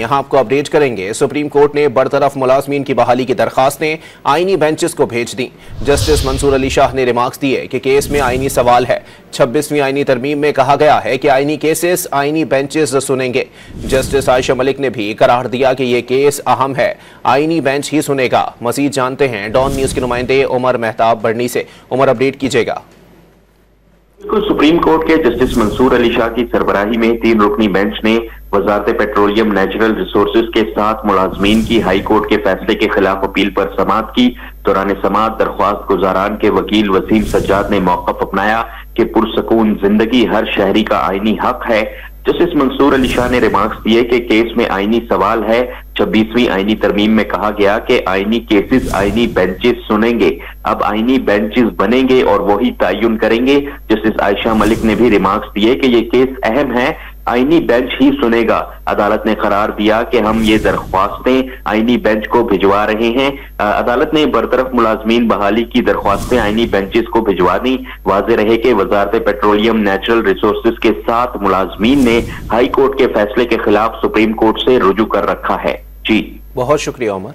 यहाँ आपको अपडेट करेंगे। सुप्रीम कोर्ट ने बरतरफ मुलाजमीन की बहाली की दरखास्तें आईनी बेंचेस को भेज दी। जस्टिस मंसूर अली शाह ने रिमार्क्स दिए कि केस में आईनी सवाल है। 26वीं आईनी तरमीम में कहा गया है कि आईनी केसेस आईनी बेंचेस सुनेंगे। जस्टिस आयशा मलिक ने भी करार दिया कि यह केस अहम है, आईनी बेंच ही सुनेगा। मजीद जानते हैं डॉन न्यूज के नुमाइंदे उमर मेहताब बढ़नी से। उमर, अपडेट कीजिएगा। सुप्रीम कोर्ट के जस्टिस मंसूर अली शाह की सरबराही में 3 रुकनी बेंच ने वजारत पेट्रोलियम नेचुरल रिसोर्सेज के 7 मुलाजमीन की हाई कोर्ट के फैसले के खिलाफ अपील पर समाअत की। दौरान समाअत दरख्वास्त गुजारान के वकील वसीम सज्जाद ने मौक़िफ़ अपनाया कि पुरसकून जिंदगी हर शहरी का आईनी हक है। जस्टिस मंसूर अली शाह ने रिमार्क्स दिए कि केस में आईनी सवाल है। 26वीं आईनी तरमीम में कहा गया कि आईनी केसेस आईनी बेंचेस सुनेंगे। अब आईनी बेंचेस बनेंगे और वही तयन करेंगे। जस्टिस आयशा मलिक ने भी रिमार्क्स दिए कि ये केस अहम है, आईनी बेंच ही सुनेगा। अदालत ने करार दिया कि हम ये दरख्वास्तें आईनी बेंच को भिजवा रहे हैं। अदालत ने बरतरफ मुलाजमीन बहाली की दरख्वास्तें आईनी बेंचेस को भिजवा दी। वाज़ेह रहे कि वजारत पेट्रोलियम नेचुरल रिसोर्सेज के 7 मुलाजमीन ने हाई कोर्ट के फैसले के खिलाफ सुप्रीम कोर्ट से रुजू कर रखा है। जी, बहुत शुक्रिया उमर।